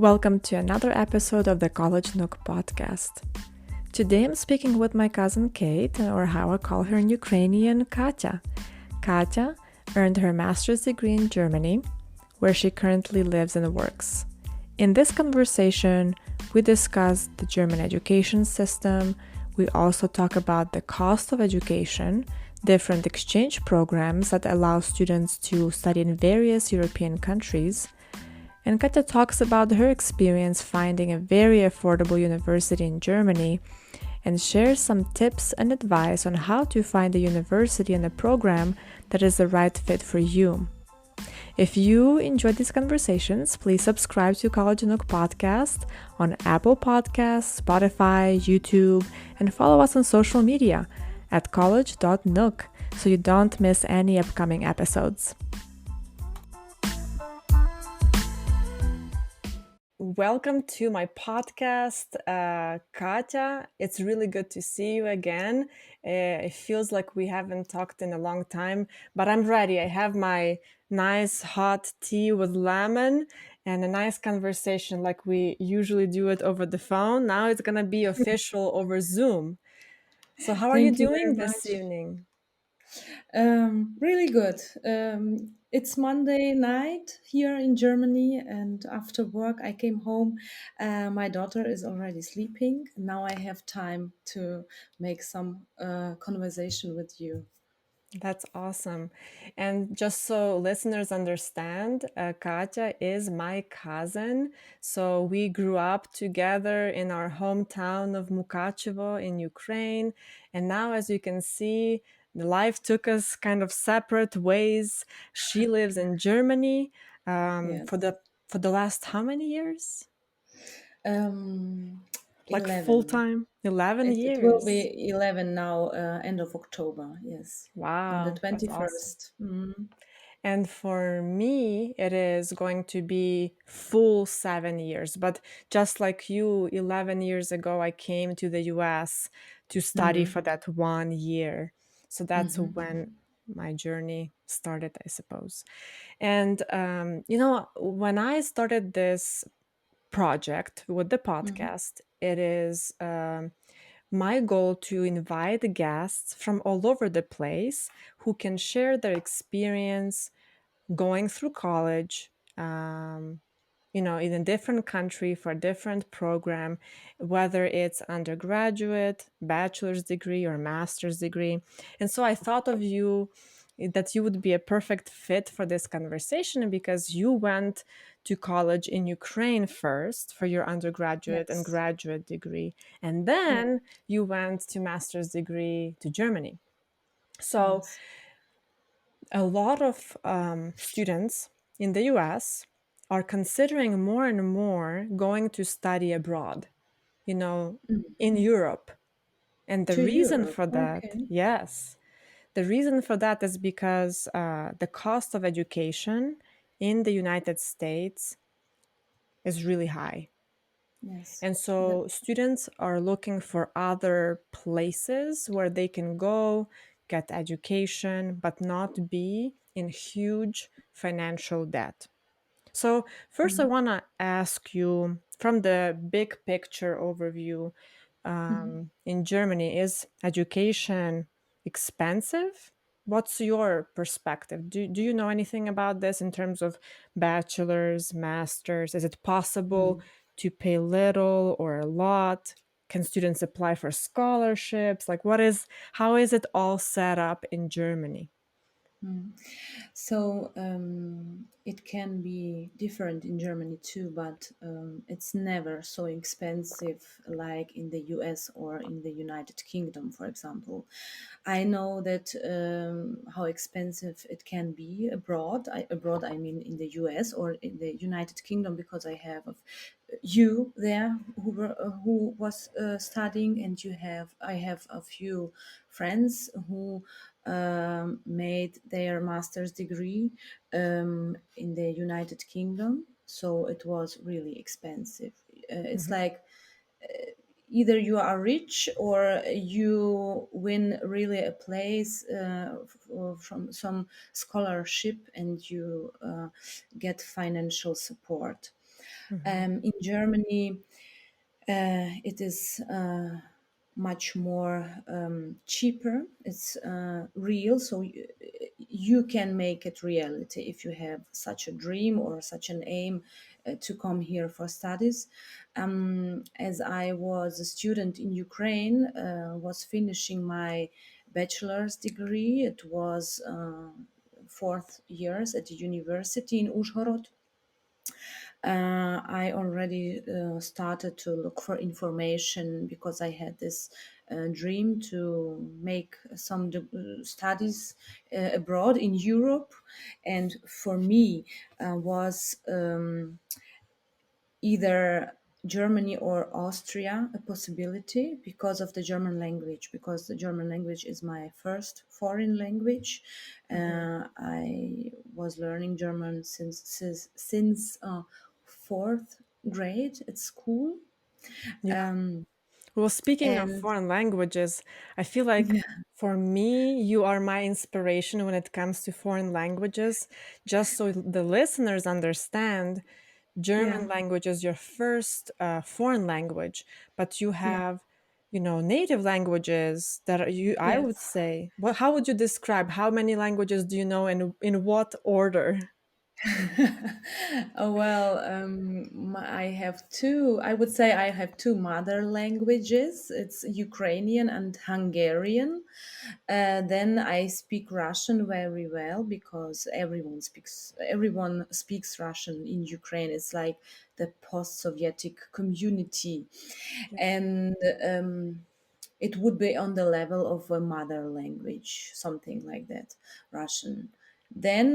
Welcome to another episode of the College Nook podcast. Today I'm speaking with my cousin Kate, or how I call her in Ukrainian, Katia. Katia earned her master's degree in Germany, where she currently lives and works. In this conversation, we discuss the German education system. We also talk about the cost of education, different exchange programs that allow students to study in various European countries, and Katia talks about her experience finding a very affordable university in Germany and shares some tips and advice on how to find a university and a program that is the right fit for you. If you enjoyed these conversations, please subscribe to College Nook podcast on Apple Podcasts, Spotify, YouTube, and follow us on social media at college.nook so you don't miss any upcoming episodes. Welcome to my podcast, Katia. It's really good to see you again. It feels like we haven't talked in a long time, but I'm ready. I have my nice hot tea with lemon and a nice conversation like we usually do it over the phone. Now it's going to be official over Zoom. So how are you Thank you very doing this much. evening? Really good. It's Monday night here in Germany, and after work, I came home. My daughter is already sleeping. Now I have time to make some conversation with you. That's awesome. And just so listeners understand, Katya is my cousin. So we grew up together in our hometown of Mukachevo in Ukraine. And now, as you can see, life took us kind of separate ways. She lives in Germany for Yes. the last how many years? Um, Like full 11. time? 11 It will years. be 11 now, end of October. Yes. On the Wow, that's awesome. 21st. Mm. And for me, it is going to be full 7 years. But just like you, 11 years ago, I came to the US to study Mm-hmm. for that 1 year. So that's Mm-hmm. when my journey started, I suppose. And, when I started this project with the Mm-hmm. podcast, it is my goal to invite guests from all over the place who can share their experience going through college, in a different country for a different program, whether it's undergraduate, bachelor's degree, or master's degree. And so I thought of you that you would be a perfect fit for this conversation because you went to college in Ukraine first for your undergraduate and Yes. graduate degree, and Yeah. then you went to master's degree to Germany. So Yes. a lot of students in the US are considering more and more going to study abroad, in Europe. And the To reason Europe. for that, Okay. yes, the reason for that is because the cost of education in the United States is really high. Yes. And That, so students are looking for other places where they can go get education, but not be in huge financial debt. So, first, I mm, want to ask you from the big picture overview mhm. in Germany, is education expensive? What's your perspective? Do you know anything about this in terms of bachelor's, master's? Is it possible Mm. to pay little or a lot? Can students apply for scholarships? How is it all set up in Germany? Mm. So it can be different in Germany too, but it's never so expensive like in the US or in the United Kingdom, for example. I know that how expensive it can be abroad. Abroad, I mean in the US or in the United Kingdom, because I have you there who was studying, and I have a few friends who made their master's degree in the United Kingdom. So it was really expensive. It's Mhm. like either you are rich or you win really a place from some scholarship, and you get financial support. Mm-hmm. In Germany, it is much more cheaper. It's real, so you can make it reality if you have such a dream or such an aim to come here for studies. As I was a student in Ukraine, was finishing my bachelor's degree. It was fourth years at the university in Uzhhorod. I already started to look for information because I had this dream to make some studies abroad in Europe, and for me was either Germany or Austria a possibility because of the German language, because the German language is my first foreign language. Mm-hmm. I was learning German since fourth grade at school. Yeah. Um, Well, speaking of and foreign languages, I feel like yeah, for me, you are my inspiration when it comes to foreign languages. Just so the listeners understand, yeah, German language is your first foreign language, but you yeah, have, native languages that are you, I would yes. say. What, how would you describe how many languages do you know and in what order? Oh, well, I have two. I would say I have two mother languages. It's Ukrainian and Hungarian. Then I speak Russian very well because everyone speaks Russian in Ukraine. It's like the post-Sovietic community, Yeah. and it would be on the level of a mother language, something like that, Russian. Then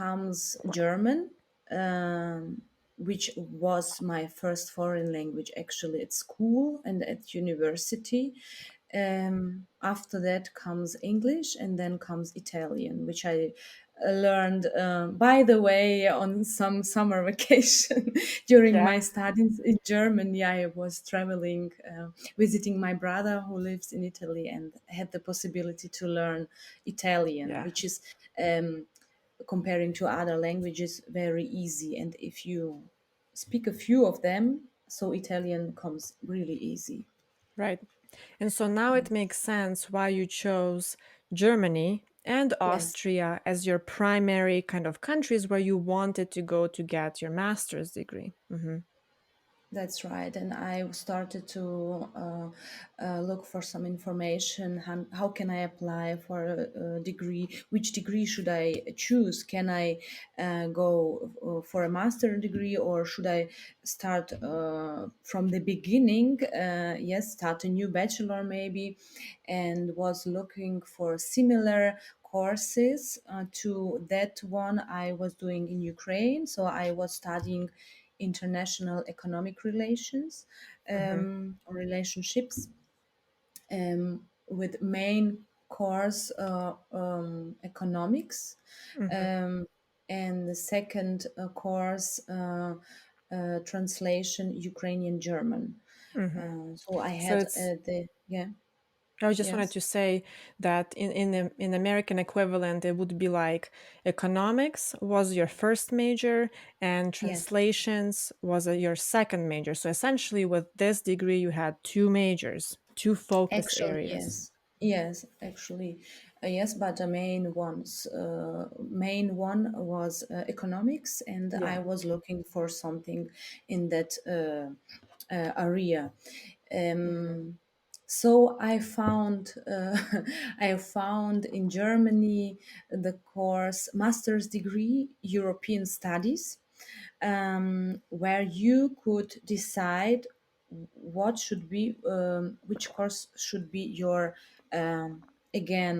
comes German, which was my first foreign language actually at school and at university. After that comes English, and then comes Italian, which I learned, by the way, on some summer vacation during Yeah. my studies in Germany. I was traveling, visiting my brother who lives in Italy, and had the possibility to learn Italian, Yeah. which is, comparing to other languages, very easy. And if you speak a few of them, so Italian comes really easy. Right. And so now it makes sense why you chose Germany and Yes. Austria as your primary kind of countries where you wanted to go to get your master's degree. Hmm. That's right. And I started to look for some information. How can I apply for a degree? Which degree should I choose? Can I go for a master degree, or should I start from the beginning? Yes, start a new bachelor maybe, and was looking for similar courses to that one I was doing in Ukraine. So I was studying international economic relations, Hmm. or relationships, with main course economics, Hmm. um, and the second course translation Ukrainian German. Hmm. So I So had it's the yeah, I just wanted yes, to say that in American equivalent, it would be like economics was your first major and yes. translations was your second major. So essentially, with this degree, you had two majors, two focus Actually, areas. yes. Yes, actually, yes. But the main one was economics, and I Yeah. was looking for something in that area. Hmm. Um, so I found I found in Germany the course Master's Degree European Studies, where you could decide what should be, which course should be your, again,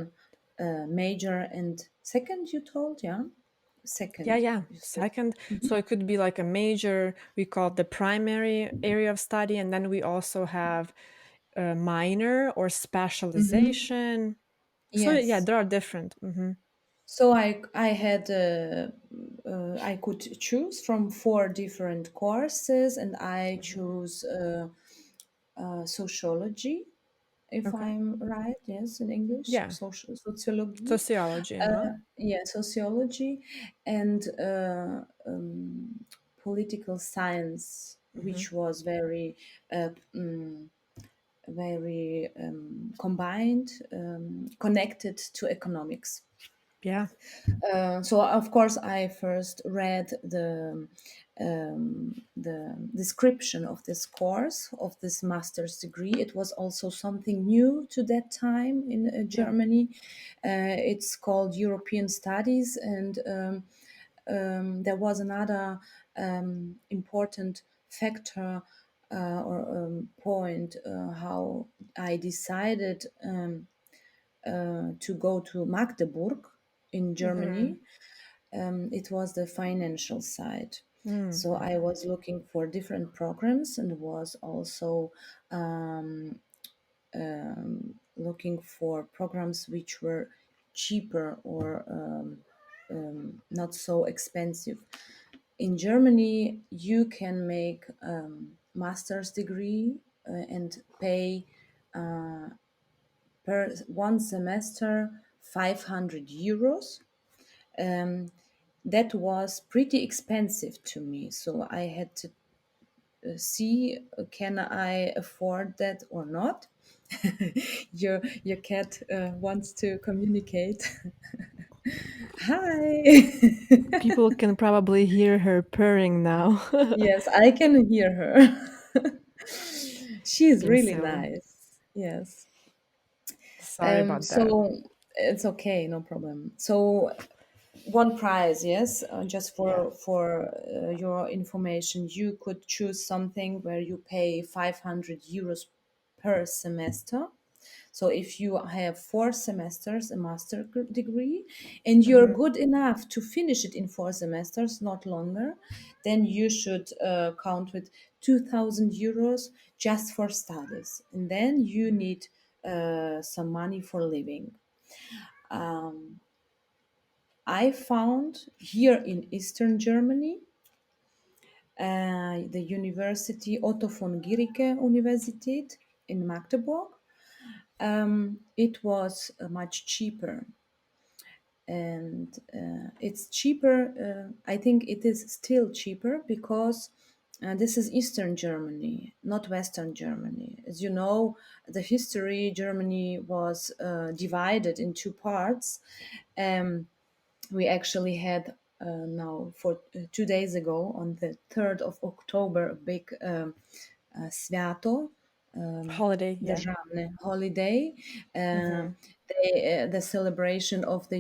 major and second, you told, yeah, Yeah, second yeah. you said. Second, so it could be like a major, we call it the primary area of study, and then we also have a minor or Hmm. specialization. So yeah, Yes. there are different. Hmm. So I had I could choose from four different courses, and I chose sociology, if Okay. I'm right. Yes, in English, Yeah. sociology. Sociology, huh? Yeah, sociology, and political science, Mm-hmm. which was very combined, connected to economics. Yeah. So of course I first read the description of this course, of this master's degree. It was also something new to that time in Yeah. Germany. It's called European Studies, and there was another important factor or point how I decided to go to Magdeburg in Mm-hmm. Germany. It was the financial side. So Mm-hmm. I was looking for different programs and was also looking for programs which were cheaper or not so expensive. In Germany, you can make master's degree and pay per one semester 500 euros. Um, that was pretty expensive to me, so I had to see can I afford that or not. Your cat wants to communicate. Hi. People can probably hear her purring now. Yes, I can hear her. She's Being really silly. nice. Yes. Sorry about that. So it's okay, no problem. So one prize, yes, just Yeah. for your information, you could choose something where you pay 500 euros per semester. So if you have 4 semesters a degree and you're Mm-hmm. good enough to finish it in 4 semesters, not longer, then you should count with 2000 euros just for studies, and then you need some money for living. I found here in Eastern Germany the University Otto von Guericke Universität in Magdeburg. It was much cheaper, and it's cheaper. I think it is still cheaper because this is Eastern Germany, not Western Germany. As you know, the history Germany was divided in two parts. Um, we actually had now for 2 days ago on the 3rd of October a big Sviato, Holiday, yeah. Državne holiday, Mm-hmm. the celebration of the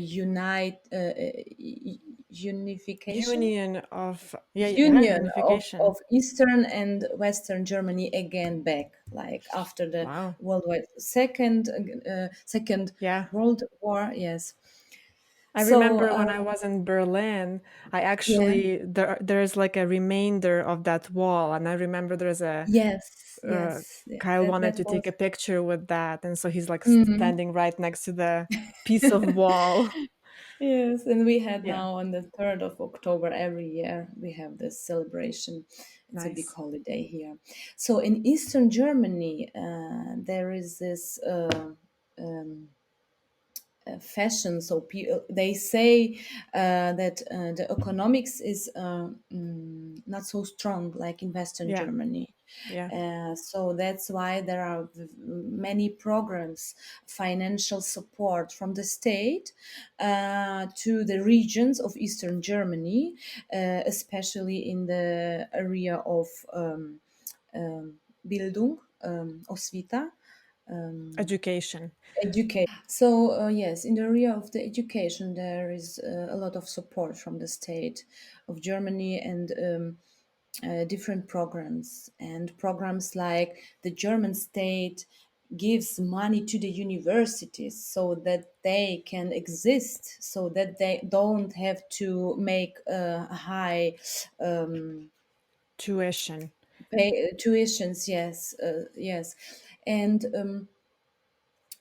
unification Union of, yeah, yeah, union unification. of Eastern and Western Germany again back, like after the Wow. World War Second Yeah. World War. Yes. I So remember when I was in Berlin, I yeah. actually there's like a remainder of that wall, and I remember there's a Yes, uh, yes, yeah, Kyle wanted that to take was. a picture with that, and so he's like Mhm. standing right next to the piece of wall. Yes, and we had Yeah, now on the 3rd of October every year we have this celebration. It's a big nice. holiday here. So in Eastern Germany, there is this fashion. So they say that the economics is not so strong like in Western Yeah, Germany. yeah. So that's why there are many programs, financial support from the state to the regions of Eastern Germany, especially in the area of Bildung, Osvita, Education. education. So yes, in the area of the education, there is a lot of support from the state of Germany, and different programs like the German state gives money to the universities so that they can exist, so that they don't have to make a high Tuition. tuitions. Yes, yes, and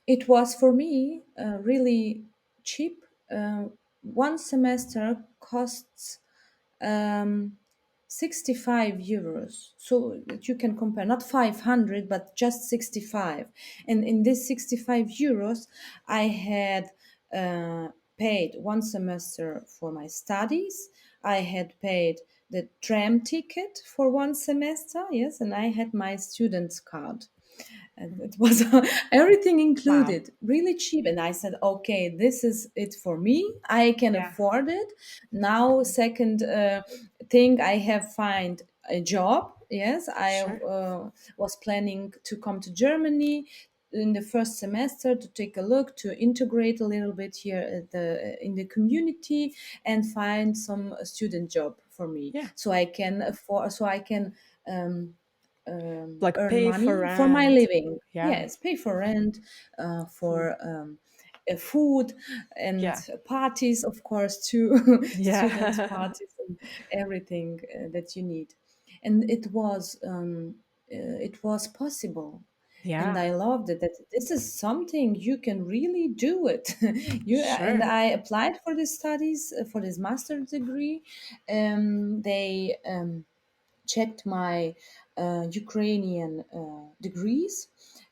it was for me really cheap. One semester costs um, 65 euros. So that you can compare, not 500, but just 65. And in this 65 euros, I had paid one semester for my studies. I had paid the tram ticket for one semester. Yes, and I had my student's card. And it was everything Wow. included, really cheap. And I said, okay, this is it for me. I can Yeah. afford it. Now, second thing, I have find a job. Yes, I Sure. was planning to come to Germany in the first semester to take a look, to integrate a little bit here at in the community and find some student job for me, Yeah. so I can afford, so I can Like earn pay for money for my rent. living. Yeah. Yes, pay for rent, Food. for food and Yeah. parties, of course, too, students' Yeah. parties and everything that you need. And it was possible. And Yeah. I loved it. That this is something you can really do it. You and Sure. I applied for these studies for this master's degree. They checked my Ukrainian degrees.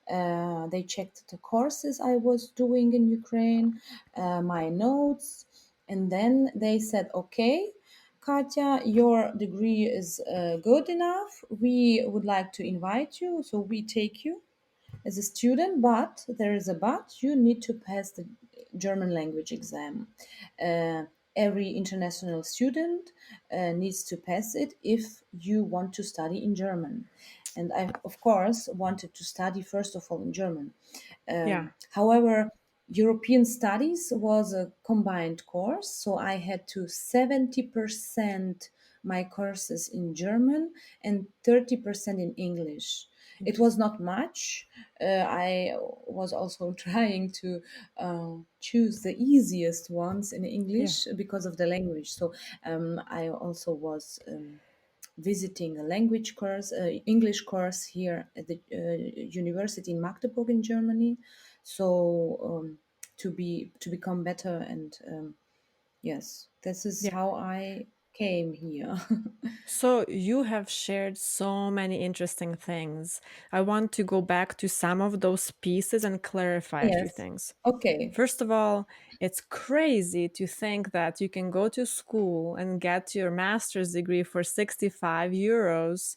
They checked the courses I was doing in Ukraine, my notes, and then they said, "Okay, Katya, your degree is good enough. We would like to invite you, so we take you as a student, but there is a but, you need to pass the German language exam. Uh, every international student needs to pass it if you want to study in German. And I, of course, wanted to study first of all in German. Yeah. However, European studies was a combined course, so I had to 70% my courses in German and 30% in English. It was Interesting. not much. I was also trying to choose the easiest ones in Yeah. English because of the language. So I also was visiting a language course, English course here at the university in Magdeburg in Germany. So to become better, and yes, this is Yeah. how I came here. So you have shared so many interesting things. I want to go back to some of those pieces and clarify a few Yes. things. Okay. First of all, it's crazy to think that you can go to school and get your master's degree for 65 euros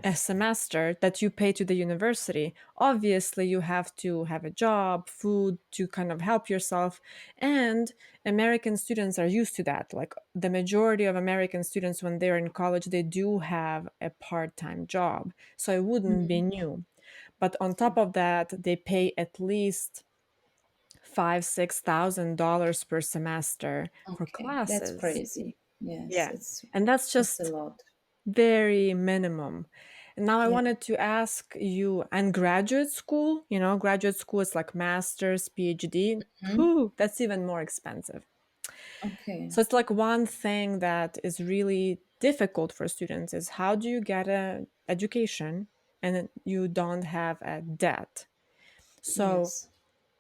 a Yes. semester that you pay to the university. Obviously, you have to have a job, food to kind of help yourself. And American students are used to that. Like the majority of American students, when they're in college, they do have a part time job. So it wouldn't be new. But on top of that, they pay at least $5,000 to $6,000 per semester for Okay. That's classes. crazy. Yes, Yeah. And that's it's a just lot. very minimum. And now I Yeah. wanted to ask you, and graduate school, graduate school is like master's, PhD. Mhm. Whew, that's even more expensive. Okay. So it's like one thing that is really difficult for students is how do you get a education and then you don't have a debt? So Yes.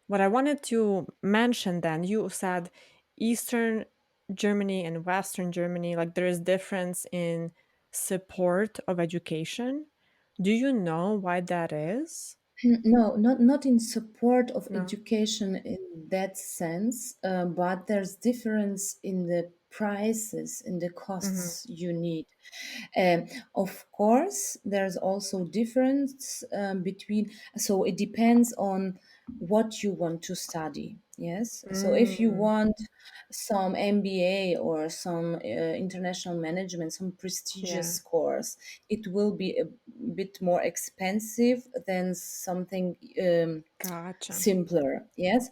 what I wanted to mention then, you said Eastern Germany and Western Germany, like there is difference in support of education. Do you know why that is? No, not in support of No. education in that sense, but there's difference in the prices, in the Hmm. costs you need. Um, of course, there's also difference between. So it depends on what you want to study. Yes. So if you Mm, want some MBA or some international management, some yeah, prestigious course, it will be a bit more expensive than something gotcha. simpler. Yes,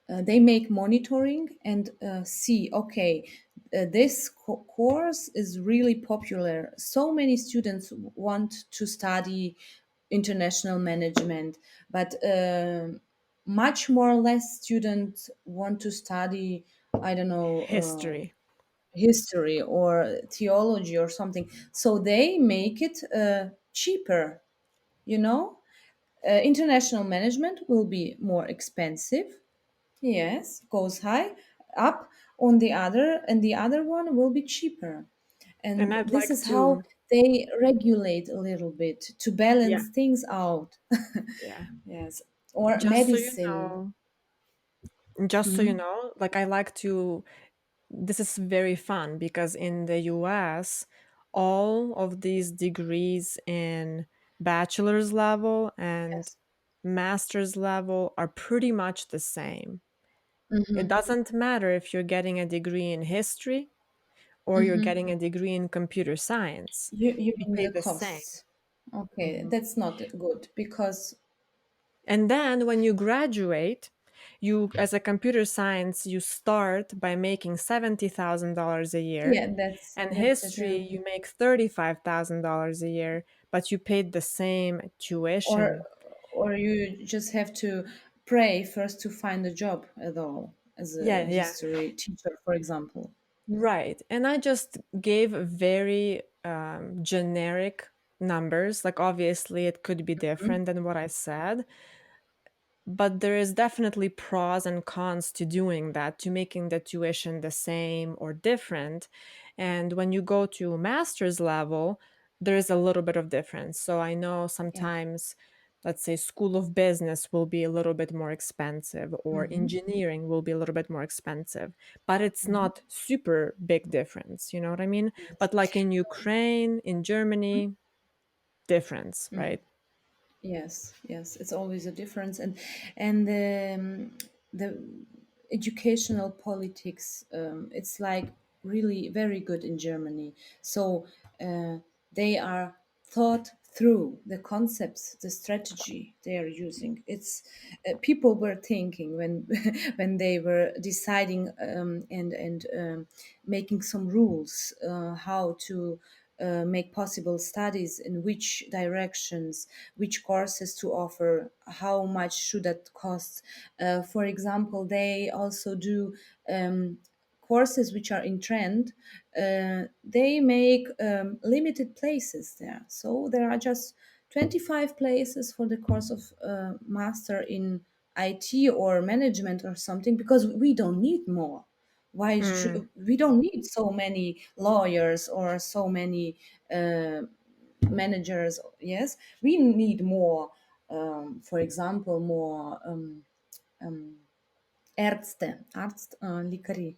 they make monitoring and see, okay, this course is really popular, so many students want to study international management, but much more or less students want to study, I don't know, History. history or theology or something, so they make it cheaper, you know. International management will be more expensive. Yes, goes high, up on the other, and the other one will be cheaper. And And I'd this like is how to, they regulate a little bit to yeah, balance things out. yeah. Yes, or Just so you medicine. know, just so you know, like I like to this is very fun because in the US, all of these degrees in bachelor's level and Yes. master's level are pretty much the same. It Mm-hmm. doesn't matter if you're getting a degree in history or you're Mm-hmm. getting a degree in computer science. You You mean pay the the same. costs? Okay, Mhm. that's not good because And then when you graduate, you as a computer science, you start by making $70,000 a year. yeah, And that's it. history, you make $35,000 a year, but you paid the same Or tuition. or you just have to pray first to find a job at all as a Yeah, yeah. history teacher, for example. Right. And I just gave very generic numbers. Like, obviously, it could be different than what I said, but there is definitely pros and cons to doing that, to making the tuition the same or different. And when you go to master's level, there is a little bit of difference. So I know Yeah. sometimes, let's say, school of business will be a little bit more expensive, or Mm-hmm. engineering will be a little bit more expensive, but it's Mm-hmm. not super big difference. You know what I mean? Yes. But like in Ukraine, in Germany, difference, Mm-hmm. right? Yes, yes, it's always a difference, and the educational politics. It's like really very good in Germany. So uh, they are thought through the concepts, the strategy they are using. It's people were thinking when when they were deciding and making some rules how to make possible studies in which directions, which courses to offer, how much should that cost. For example, they also do courses which are in trend. They make limited places there. So there are just 25 places for the course of master in IT or management or something because we don't need more. Mm, We don't need so many lawyers or so many managers? Yes, we need more, for example, more likari,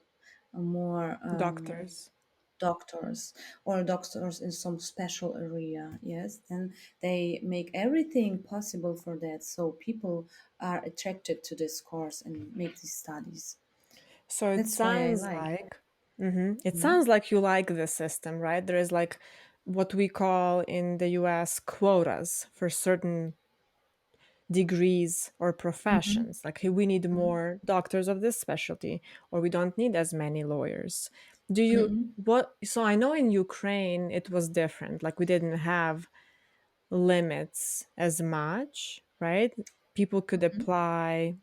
more doctors. doctors or doctors in some special area. Yes, then they make everything possible for that, so people are attracted to this course and make these studies. So it That's why I sounds like. like, mhm, it Mhm. sounds like you like the system, right? There is like what we call in the US quotas for certain degrees or Mhm. professions. Like, hey, we need more doctors of this specialty, or we don't need as many lawyers. Do you, Mhm. what? So I know in Ukraine it was different. Like, we didn't have limits as much, right? People could apply.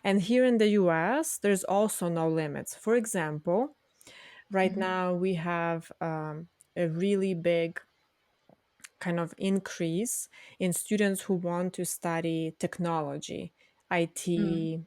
And here in the US, there's also no limits. For example, right now we have a really big kind of increase in students who want to study technology, Mm. IT,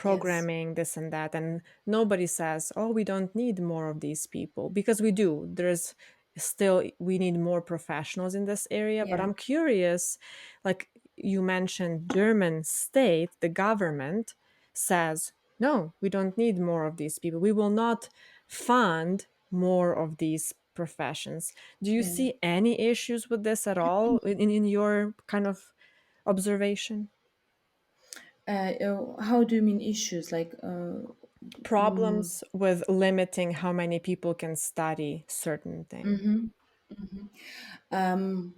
Yes. programming, this and that. And nobody says, oh, we don't need more of these people, because we do. There's still, we need more professionals in this area. But Yeah. I'm curious, like you mentioned, German state, the government says, no, we don't need more of these people. We will not fund more of these professions. Do you Yeah. see any issues with this at all in your kind of observation? How do you mean issues? Like, Problems with limiting how many people can study certain thing. um,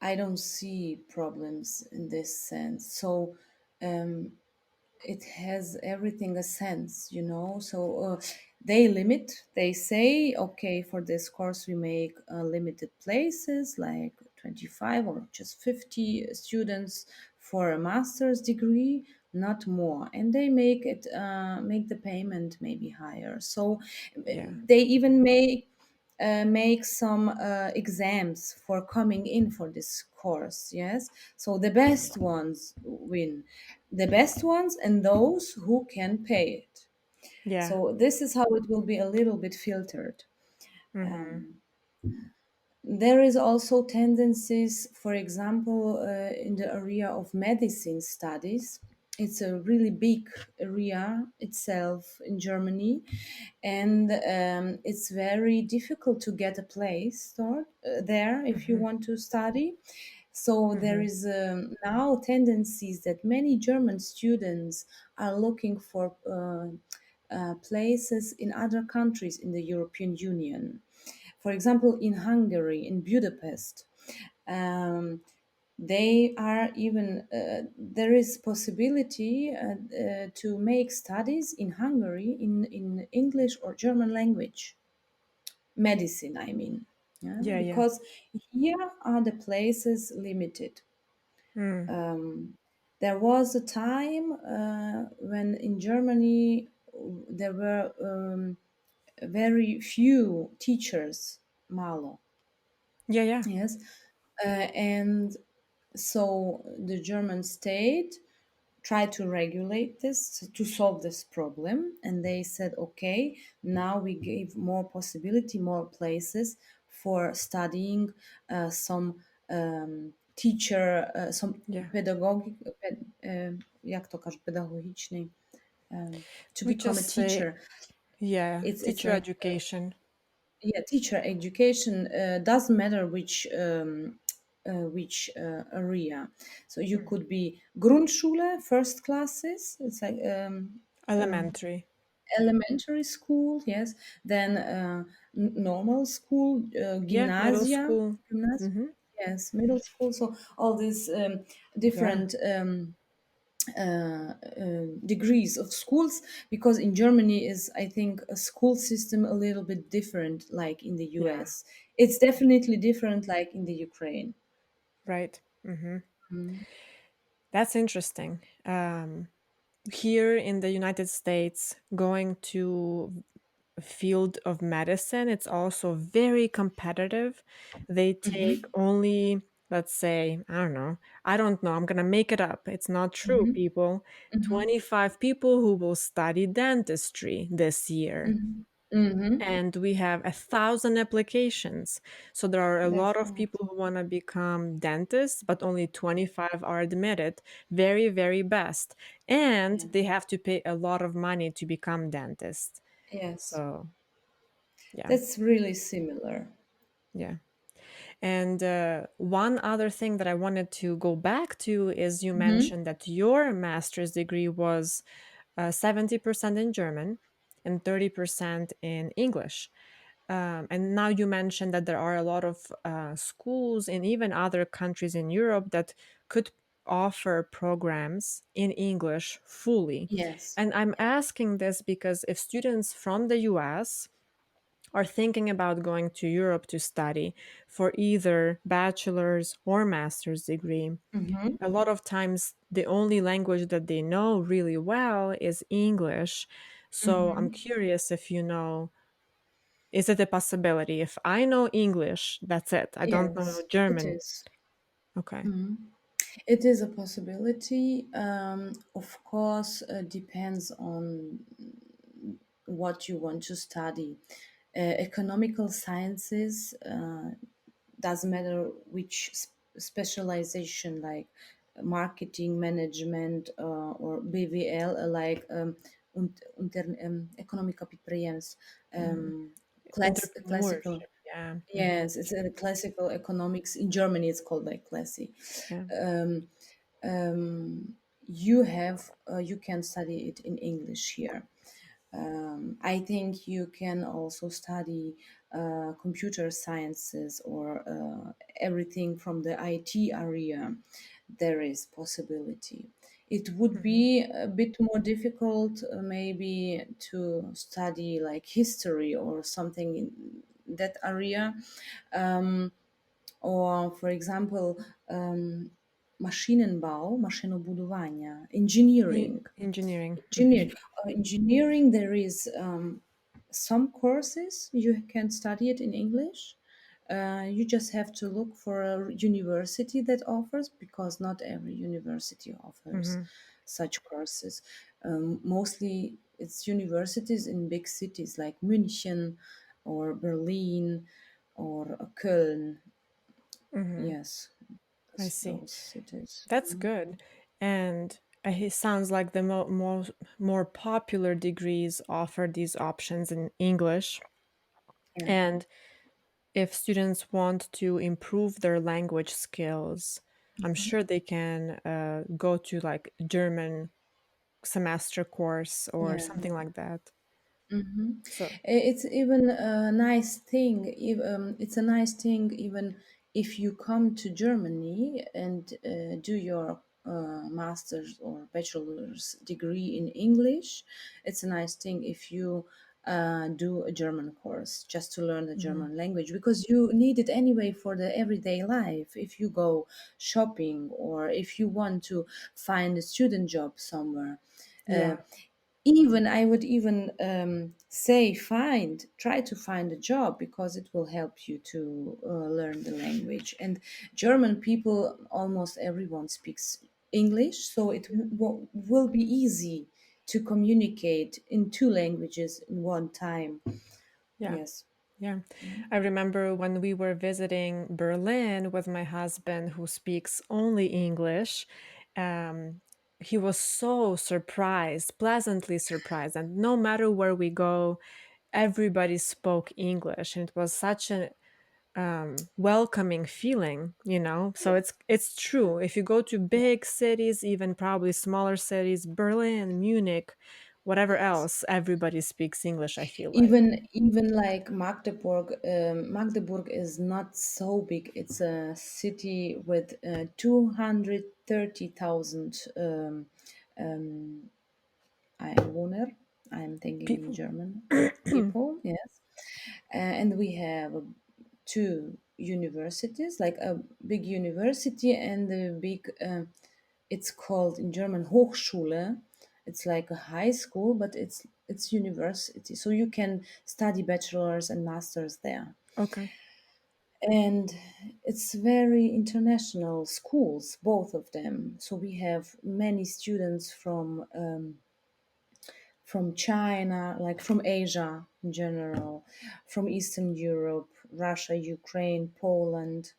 I don't see problems in this sense. So it has everything a sense, you know. So they limit. They say, okay, for this course we make limited places, like 25 or just 50 students for a master's degree, not more. And they make it make the payment maybe higher. So Yeah. they even make some exams for coming in for this course. Yes, so the best ones win, the best ones and those who can pay it. Yeah. So this is how it will be a little bit filtered. Hmm. There is also tendencies, for example, in the area of medicine studies. It's a really big area itself in Germany, and it's very difficult to get a place there if you Mm-hmm. want to study. So there Mm-hmm. is now tendencies that many German students are looking for places in other countries in the European Union. For example, in Hungary, in Budapest. Um, they are even there is possibility to make studies in Hungary in English or German language, medicine, I mean, yeah, Yeah, yeah. because here are the places limited. Mm. There was a time when in Germany there were very few teachers, malo, Yeah, yeah. yes, and so the German state tried to regulate this to solve this problem, and they said, okay, now we give more possibility, more places for studying some teacher, some Yeah. pedagogic, jak to кажуть, pedagogiczny, to We become a just say, teacher. yeah, It's teacher like education. yeah, teacher education doesn't matter which area. So you Mm. could be Grundschule, first classes. It's like Elementary. elementary school, yes. Then normal school, Yeah, middle gymnasia, school. Mm-hmm. yes, middle school. So all these Yeah, different degrees of schools, because in Germany is, I think, a school system a little bit different like in the yeah, US. It's definitely different like in the Ukraine. right. Mm-hmm. That's interesting. Here in the United States, going to a field of medicine, it's also very competitive. They take only, let's say, I don't know, I'm gonna make it up. It's not true, people. 25 people who will study dentistry this year. Mm-hmm. And we have 1,000 applications. So there are a lot That's of right. people who want to become dentists, but only 25 are admitted. Very, very best. And Yeah. they have to pay a lot of money to become dentists. Yes. So, yeah, That's really similar. yeah. And one other thing that I wanted to go back to is you Mm-hmm. mentioned that your master's degree was 70% in German and 30% in English. And now you mentioned that there are a lot of schools in even other countries in Europe that could offer programs in English fully. Yes. And I'm asking this because if students from the US are thinking about going to Europe to study for either bachelor's or master's degree, Mm-hmm. a lot of times the only language that they know really well is English. So I'm Mm-hmm. curious if you know, is it a possibility? If I know English, that's it. I don't know Yes, it German. is. Okay. It is a possibility. Of course, depends on what you want to study. Economical sciences doesn't matter which specialization, like marketing management or BVL, economica підприємств, Mhm. classical. Entrepreneurship. Yeah. Mhm. Yes, it's a classical economics. In Germany, it's called like classy. Yeah. Um, you can study it in English here. I think you can also study computer sciences or everything from the IT area. There is possibility. It would Mhm. be a bit more difficult, maybe, to study like history or something in that area, or for example, Maschinenbau, maszynobudowania, engineering. Engineering. Mhm. Engineering, engineering. There is some courses you can study it in English. You just have to look for a university that offers, because not every university offers Mhm. such courses. Mostly, it's universities in big cities like München or Berlin or Köln. Mhm. Yes, I see. those cities. That's good. And It sounds like the more popular degrees offer these options in English. Yeah. And if students want to improve their language skills, I'm sure they can go to like German semester course or Yeah. something like that. Mm-hmm. So, It's even a nice thing. It's a nice thing even if you come to Germany and do your master's or bachelor's degree in English. It's a nice thing if you do a German course just to learn the mhm. German language because you need it anyway for the everyday life. If you go shopping or if you want to find a student job somewhere. Uh, Yeah, Even I would even say try to find a job because it will help you to learn the language. And German people, almost everyone speaks English, so it will be easy to communicate in two languages in one time. yeah, Yes. yeah. I remember when we were visiting Berlin with my husband, who speaks only English. Um, he was so surprised, pleasantly surprised, and no matter where we go, everybody spoke English, and it was such a welcoming feeling, you know. So it's true. If you go to big cities, even probably smaller cities, Berlin, Munich, whatever Yes. else, everybody speaks English. I feel like. Even like Magdeburg, Magdeburg is not so big. It's a city with 230,000 Einwohner. I'm thinking in People. German. People, yes. And we have two universities, like a big university and a big, it's called in German Hochschule. It's like a high school, but it's university. So you can study bachelor's and master's there. Okay. And it's very international schools, both of them. So we have many students from China, like from Asia in general, from Eastern Europe, Russia, Ukraine, Poland,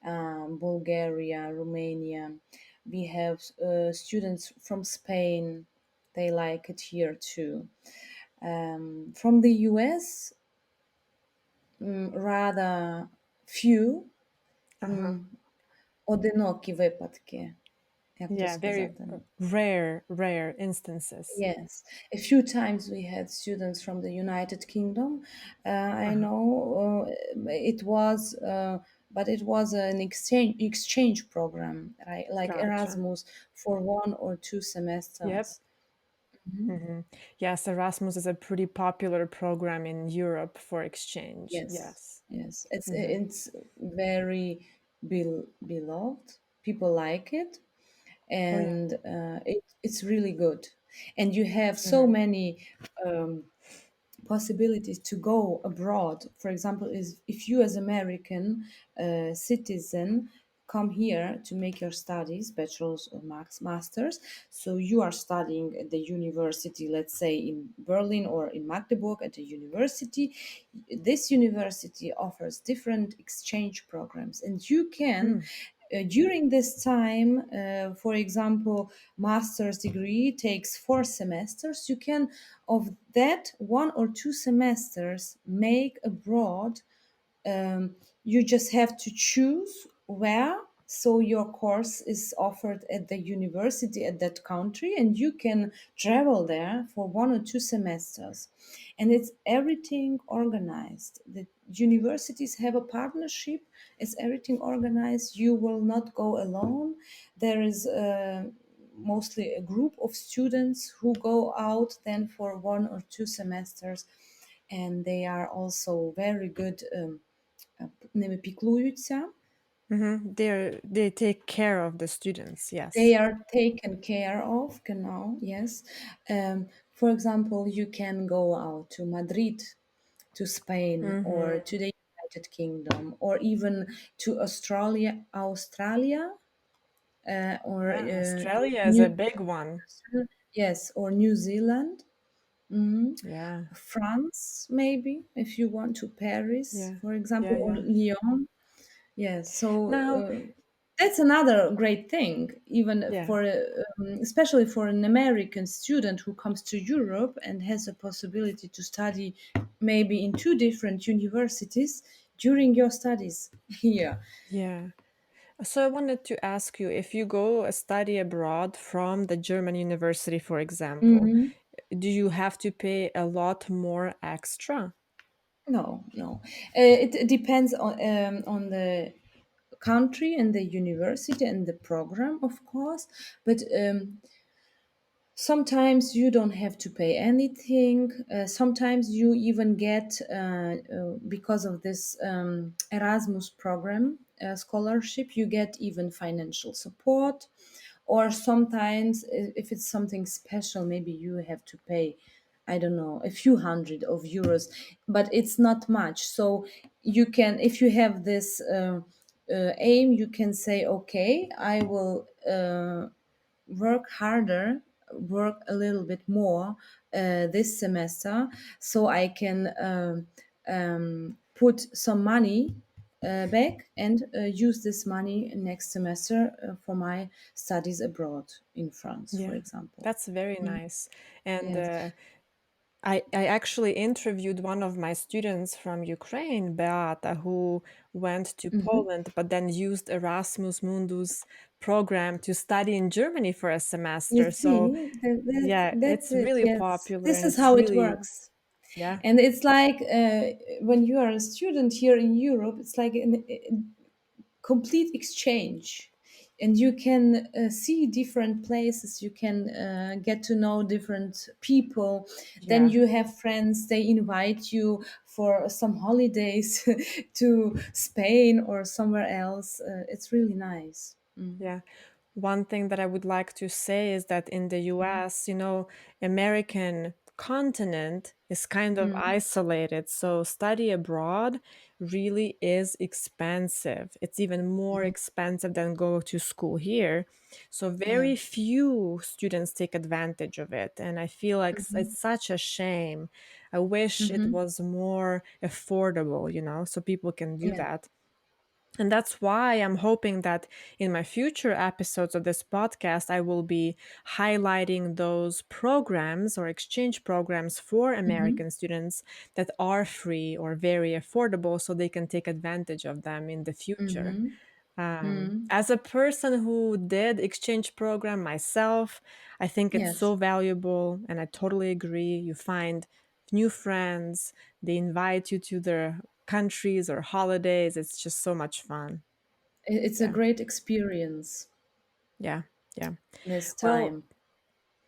Bulgaria, Romania. We have students from Spain. They like it here too. From the US, rather few, Uh-huh. одинокі випадки, як то Yeah, very сказати. rare instances. Yes, a few times we had students from the United Kingdom. I Uh-huh. know it was, but it was an exchange program, right? Like Gotcha. Erasmus for 1 or 2 Yep. semesters. Yes, Erasmus is a pretty popular program in Europe for exchange. Yes, Yes. yes, it's very beloved. People like it, Oh yeah. and it's really good. And you have so Hmm. many. Possibilities to go abroad. For example, is if you as American citizen come here to make your studies, bachelor's or masters, so you are studying at the university, let's say in Berlin or in Magdeburg at a university. This university offers different exchange programs, and you can during this time, for example, master's degree takes 4 semesters. You can, of that 1 or 2 semesters, make abroad. You just have to choose where. So your course is offered at the university at that country, and you can travel there for 1 or 2 semesters. And it's everything organized. The universities have a partnership. It's everything organized. You will not go alone. There is mostly a group of students who go out then for 1 or 2 semesters, and they are also very good. Ними піклуються. They take care of the students. They Yes. are taken care of, genau, yes. For example, you can go out to Madrid, to Spain, or Hmm. to the United Kingdom, or even to Australia, or Yeah, Australia is a New, big one. yes, or New Zealand. Mhm. Yeah. France, maybe, if you want to Paris, Yeah. for example, Yeah. or Yeah. Lyon. Yes, so Now, that's another great thing, even Yeah. for especially for an American student who comes to Europe and has a possibility to study maybe in two different universities during your studies here. Yeah. So I wanted to ask you, if you go study abroad from the German university, for example, Hmm. do you have to pay a lot more extra? No, no, it depends on the country and the university and the program, of course, but sometimes you don't have to pay anything. Sometimes you even get, because of this Erasmus program scholarship, you get even financial support. Or sometimes, if it's something special, maybe you have to pay, I don't know, a few hundred of euros, but it's not much. So you can, if you have this aim, you can say, okay, I will work harder, work a little bit more this semester, so I can put some money back and use this money next semester for my studies abroad in France, for Yeah, example. that's very nice. And Yes. I actually interviewed one of my students from Ukraine, Beata, who went to Hmm. Poland, but then used Erasmus Mundus program to study in Germany for a You semester. So see, yeah, that's it's it. really Yes, popular this and is it's how it really, works. yeah, And it's like when you are a student here in Europe, it's like complete exchange, and you can see different places, you can get to know different people, then yeah, you have friends, they invite you for some holidays to Spain or somewhere else. It's really nice. Mm. yeah. One thing that I would like to say is that in the US, American continent is kind of Mm. isolated. So study abroad really is expensive. It's even more expensive than go to school here. So Yeah. very few students take advantage of it. And I feel like Hmm. it's such a shame. I wish it Hmm. was more affordable, so people can do Yeah. that. And that's why I'm hoping that in my future episodes of this podcast, I will be highlighting those programs or exchange programs for Hmm. American students that are free or very affordable so they can take advantage of them in the future. Hmm. Mm. As a person who did exchange program myself, I think it's Yes. so valuable, and I totally agree. You find new friends, they invite you to their countries or holidays. It's just so much fun. It's a Yeah, great experience yeah, yeah. this Well, time.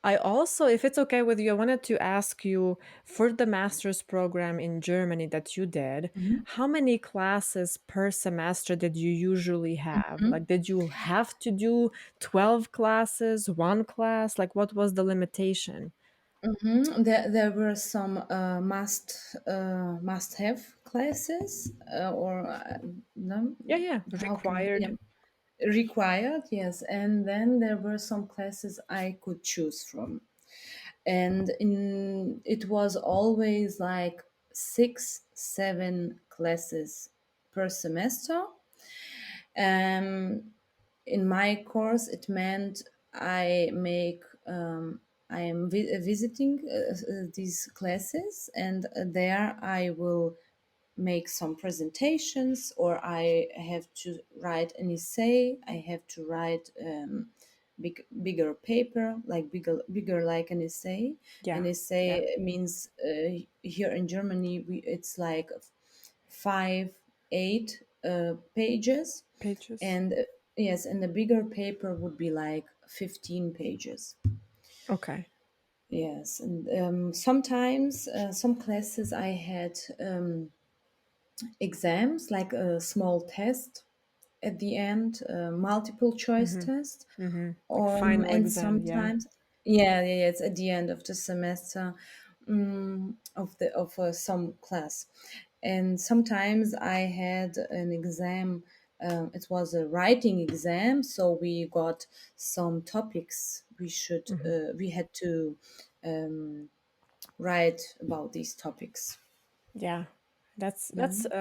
I also, if it's okay with you, I wanted to ask you, for the master's program in Germany that you did, how many classes per semester did you usually have? Like, did you have to do 12 classes, one class? Like, what was the limitation? There were some must have classes, or no, Yeah, yeah, how can I, yeah, required. required, yes, and then there were some classes I could choose from, and it was always like 6, 7 classes per semester. Um, in my course, it meant I make I am visiting these classes, and there I will make some presentations, or I have to write an essay. I have to write bigger paper, like bigger like an essay. An Yeah, yeah, essay means here in Germany it's like 5, 8 pages, pages. and yes, and the bigger paper would be like 15 pages. Okay. Yes, and sometimes some classes I had exams, like a small test at the end, a multiple choice Mm-hmm. test. Mm-hmm. Like final And exam. Yeah. sometimes, yeah, yeah, yeah, it's at the end of the semester, of some class. And sometimes I had an exam. It was a writing exam, so we got some topics Mm-hmm. we had to um, write about these topics. Yeah. That's Mhm.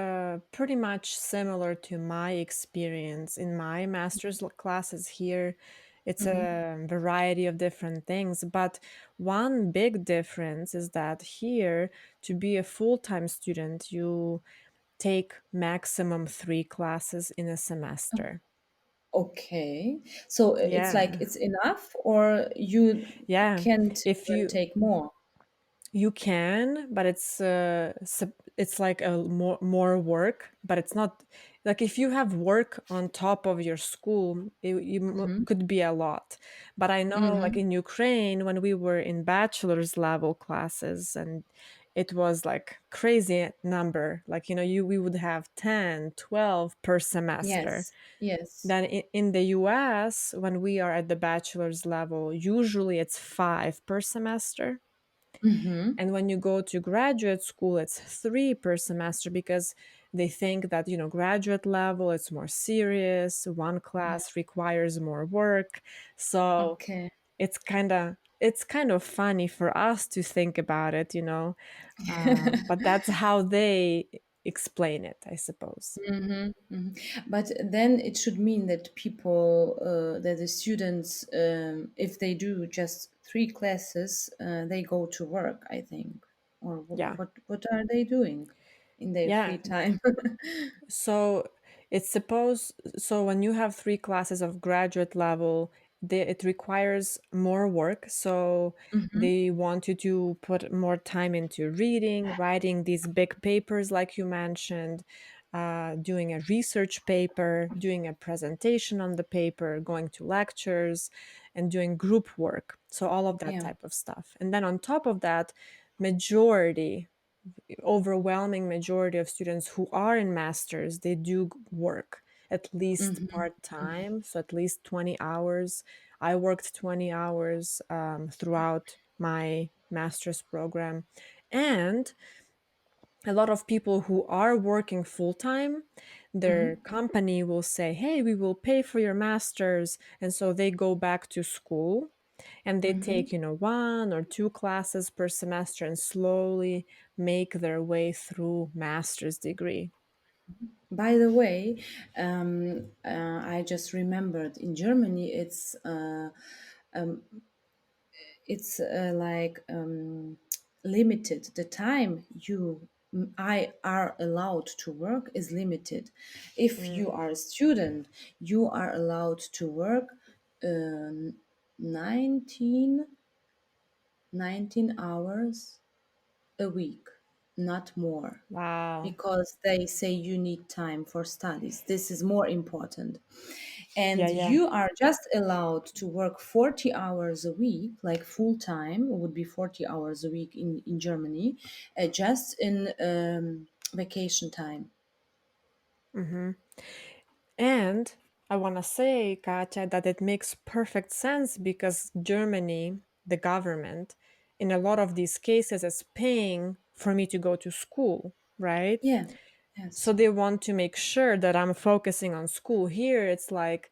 pretty much similar to my experience in my master's classes here. It's Mhm. a variety of different things, but one big difference is that here, to be a full-time student, you take maximum 3 classes in a semester. Okay. So it's like Yeah, it's enough, or you yeah. can't If you take more? You can, but it's like a more work, but it's not like if you have work on top of your school, Mhm. could be a lot. But I know, like Mhm. in Ukraine, when we were in bachelor's level classes, and it was like crazy number, like you we would have 10, 12 per semester. Yes. Yes. Then in the US, when we are at the bachelor's level, usually it's 5 per semester. Mhm. And when you go to graduate school, it's 3 per semester because they think that, graduate level, it's more serious. One Yeah. class requires more work. So Okay. it's kind of funny for us to think about it, but that's how they explain it, I suppose. Mhm, mhm. But then it should mean that people, that the students, if they do just 3 classes, they go to work, I think. Or Yeah. what are they doing in their Yeah. free time? So so when you have 3 classes of graduate level, it requires more work. So Mhm. they want you to put more time into reading, writing these big papers, like you mentioned, doing a research paper, doing a presentation on the paper, going to lectures, and doing group work. So all of that Yeah. type of stuff. And then on top of that, majority overwhelming majority of students who are in masters, they do work at least Mhm. part-time, so at least 20 hours. I worked 20 hours throughout my master's program. And a lot of people who are working full-time, their Mhm. company will say, hey, we will pay for your masters. And so they go back to school and they Mhm. take 1 or 2 classes per semester and slowly make their way through master's degree. By the way, I just remembered in Germany, it's like limited. The time I are allowed to work is limited. If you Mm, are a student, you are allowed to work uh, 19, 19 hours a week, not more, wow. because they say you need time for studies. This is more important. Yeah, And yeah. you are just allowed to work 40 hours a week, like full time would be 40 hours a week in Germany, just in vacation time. hmm And I want to say, Katya, that it makes perfect sense because Germany, the government, in a lot of these cases is paying for me to go to school, right? Yeah, So yes, they want to make sure that I'm focusing on school. Here, it's like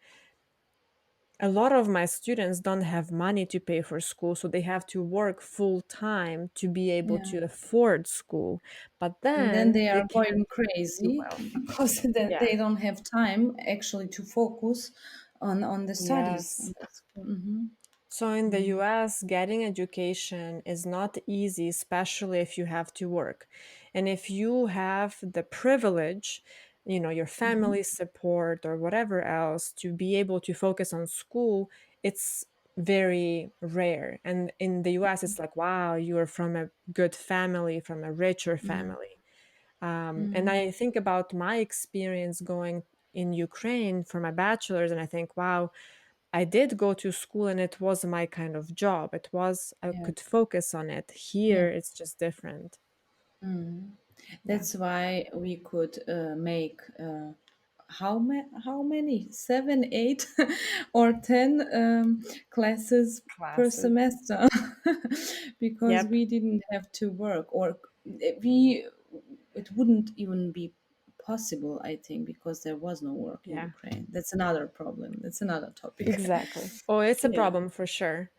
a lot of my students don't have money to pay for school, so they have to work full time to be able yeah. to afford school. But And then then they they are can't going do crazy well. because Yeah. they don't have time actually to focus on the studies. Yes. Mm-hmm. So in the Mm-hmm. US, getting education is not easy, especially if you have to work. And if you have the privilege, your Mm-hmm. family support or whatever else to be able to focus on school, it's very rare. And in the US, it's like, wow, you're from a good family, from a richer Yeah. family. And Mm-hmm. I think about my experience going in Ukraine for my bachelor's, and I think, wow, I did go to school and it was my kind of job. I Yeah. could focus on it. Yeah. Here, it's just different. Yeah. That's why we could make how many 7, 8, or 10 classes per Classes. semester, because Yep. we didn't have to work, or we it wouldn't even be possible, I think, because there was no work in Yeah. Ukraine. That's another problem. That's another topic. Exactly. Oh, it's a Yeah. problem for sure.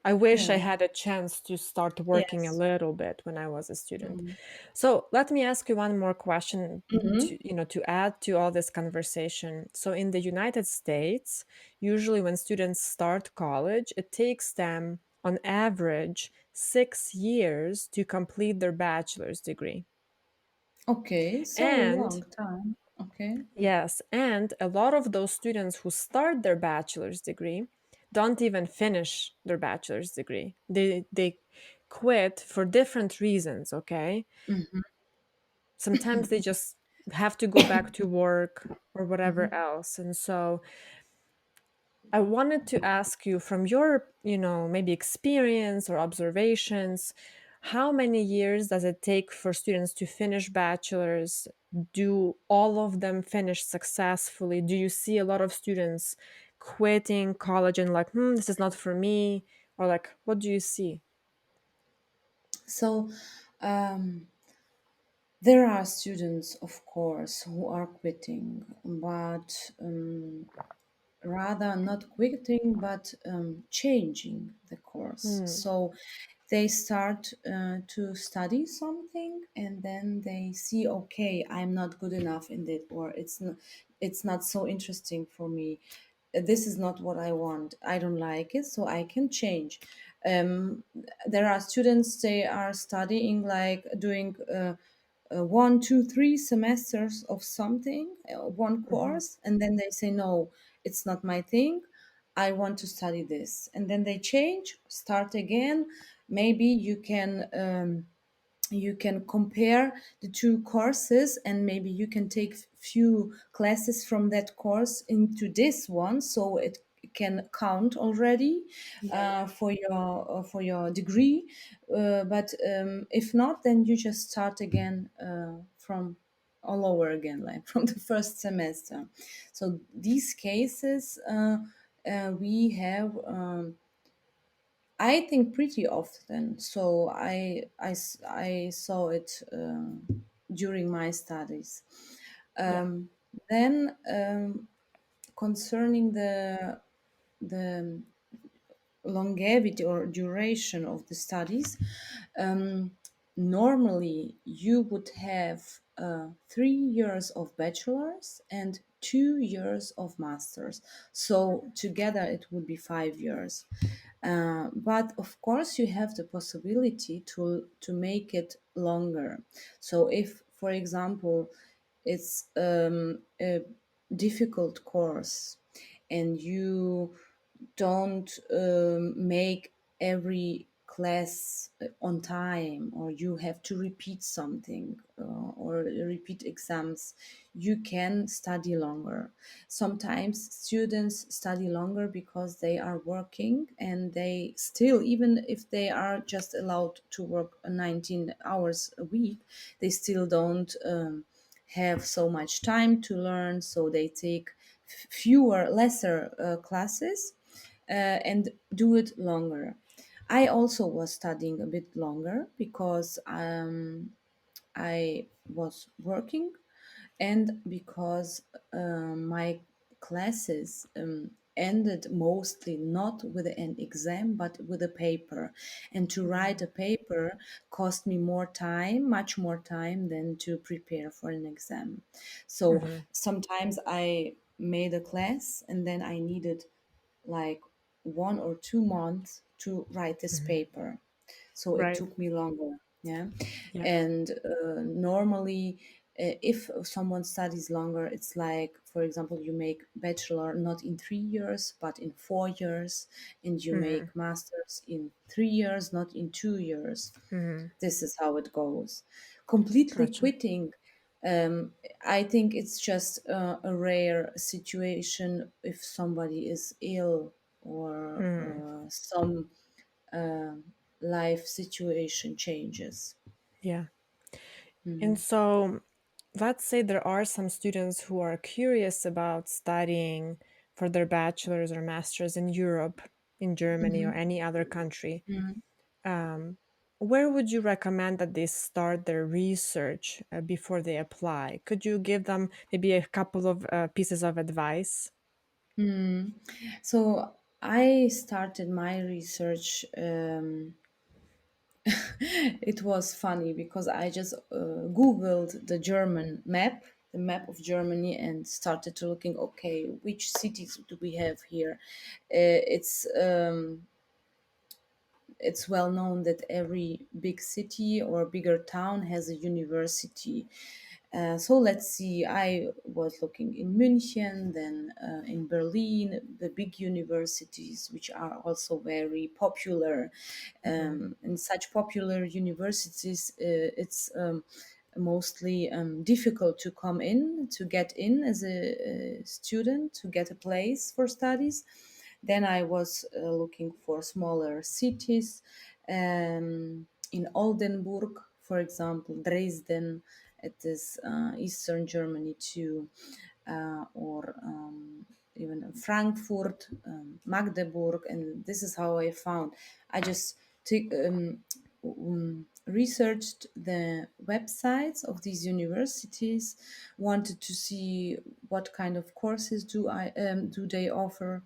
I wish I Yeah. had a chance to start working a Yes. little bit when I was a student. Mm-hmm. So let me ask you one more question Mm-hmm. to add to all this conversation. So in the United States, usually when students start college, it takes them on average 6 years to complete their bachelor's degree. Okay, so And long time. Okay. yes, and a lot of those students who start their bachelor's degree don't even finish their bachelor's degree. They quit for different reasons, okay? Mm-hmm. Sometimes they just have to go back to work or whatever Mm-hmm. else. And so I wanted to ask you from your, maybe experience or observations, how many years does it take for students to finish bachelor's? Do all of them finish successfully? Do you see a lot of students quitting college and like, this is not for me? Or like, what do you see? So, there are students, of course, who are quitting, but rather not quitting, but changing the course. Hmm. So they start to study something, and then they see, okay, I'm not good enough in it, or it's not so interesting for me. This is not what I want. I don't like it, so I can change. Um, there are students, they are studying, like doing 1, 2, 3 semesters of something, one Hmm. course, and then they say, no, it's not my thing. I want to study this. And then they change, start again. Maybe you can compare the two courses, and maybe you can take few classes from that course into this one, so it can count already Yeah, yeah. for your degree. But if not, then you just start again from all over again, like from the first semester. So these cases we have, I think, pretty often. So I saw it during my studies. Yeah. Um, then concerning the longevity or duration of the studies, um, normally you would have 3 years of bachelor's and 2 years of master's. So together it would be 5 years. But of course, you have the possibility to make it longer. So if, for example, it's a difficult course, and you don't make every class on time, or you have to repeat something or repeat exams, you can study longer. Sometimes students study longer because they are working, and they still, even if they are just allowed to work 19 hours a week, they still don't have so much time to learn, so they take fewer, lesser classes and do it longer. I also was studying a bit longer because I was working, and because my classes ended mostly not with an exam but with a paper, and to write a paper cost me more time, much more time, than to prepare for an exam. So Hmm. sometimes I made a class, and then I needed like 1 or 2 months to write this Hmm. paper, so it Right. took me longer. Yeah. Yeah. And normally, if someone studies longer, it's like, for example, you make bachelor not in 3 years but in 4 years, and you Hmm. make masters in 3 years, not in 2 years. Hmm. This is how it goes. Completely Gotcha. quitting, I think it's just a rare situation if somebody is ill, or Hmm. some uh, life situation changes. Yeah. And Mhm. so let's say there are some students who are curious about studying for their bachelor's or master's in Europe, in Germany, or Mhm. any other country. Mhm. Um, where would you recommend that they start their research before they apply? Could you give them maybe a couple of pieces of advice? Hmm. So I started my research. It was funny because I just Googled the German map, the map of Germany, and started to looking. Okay, which cities do we have here? It's well known that every big city or bigger town has a university. So let's see. I was looking in München, then in Berlin, the big universities, which are also very popular. Hmm. In such popular universities, it's mostly difficult to come in, to get in as a student, to get a place for studies. Then I was looking for smaller cities in Oldenburg, for example, Dresden. It is Eastern Germany too, or even Frankfurt, Magdeburg, and this is how I found. I just researched the websites of these universities, wanted to see what kind of courses do they offer.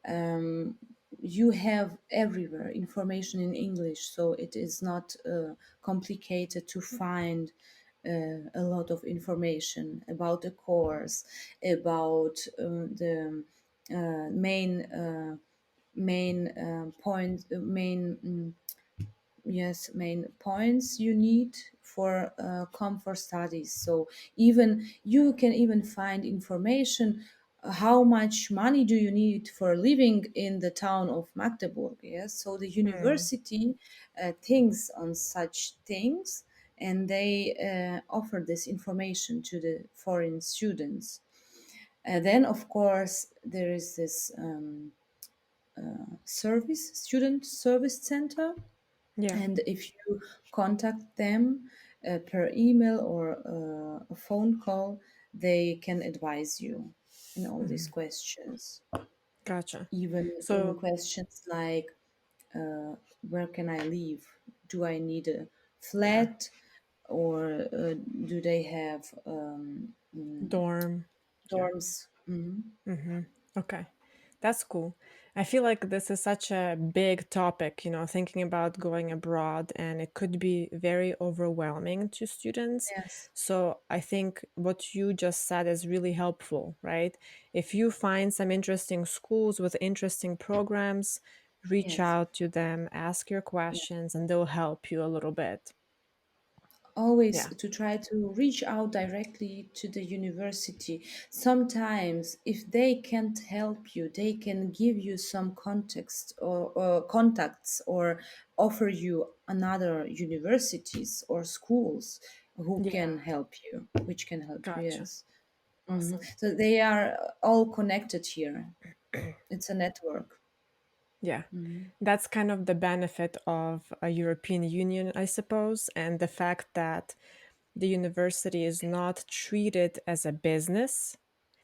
Um, you have everywhere information in English, so it is not complicated to find a lot of information about the course, about the main point, main points you need for comfort studies. So even you can even find information how much money do you need for living in the town of Magdeburg. Yes, so the Hmm. university thinks on such things, and they offer this information to the foreign students. Then of course there is this student service center, Yeah. and if you contact them per email or a phone call, they can advise you in all these Hmm. questions. Gotcha. Even in So, questions like where can I live? Do I need a yeah, flat, or do they have dorm. Yeah. dorms? Mhm. Mm-hmm. Okay. That's cool. I feel like this is such a big topic, thinking about going abroad, and it could be very overwhelming to students. Yes, So I think what you just said is really helpful, right? If you find some interesting schools with interesting programs, reach yes. out to them, ask your questions, and they'll help you a little bit. Always Yeah. to try to reach out directly to the university. Sometimes if they can't help you, they can give you some context or contacts, or offer you another universities or schools who Yeah. can help you, which can help you. Gotcha. Yes. Awesome. So they are all connected here. It's a network. Yeah, that's kind of the benefit of a European Union, I suppose, and the fact that the university is not treated as a business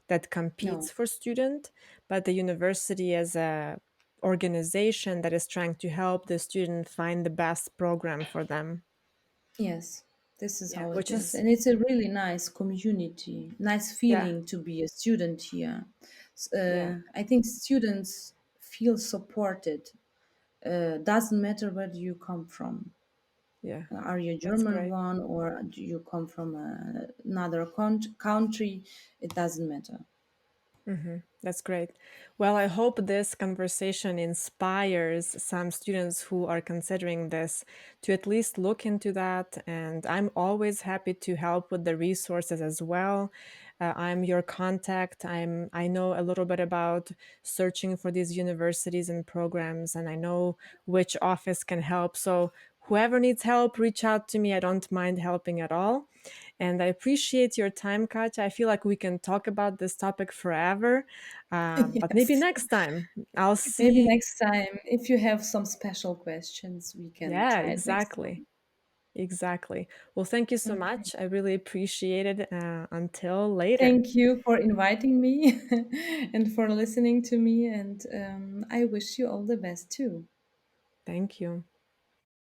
that No. competes for student, but the university as a organization that is trying to help the student find the best program for them. Yes, this is Yeah, how it which is. is And it's a really nice community, nice yeah, feeling to be a student here. yeah, I think students feel supported. Doesn't matter where you come from. yeah. Are you a That's German great. one, or do you come from another country? It doesn't matter. That's great. Well, I hope this conversation inspires some students who are considering this to at least look into that. And I'm always happy to help with the resources as well. I'm your contact. I know a little bit about searching for these universities and programs, and I know which office can help. So whoever needs help, reach out to me. I don't mind helping at all. And I appreciate your time, Katya. I feel like we can talk about this topic forever, but maybe Yes. next time. I'll Maybe see. next time, if you have some special questions, we can Yeah, try it next exactly. time. Exactly. Well, thank you so Okay. much. I really appreciate it. Until later. Thank you for inviting me and for listening to me. And I wish you all the best too. Thank you.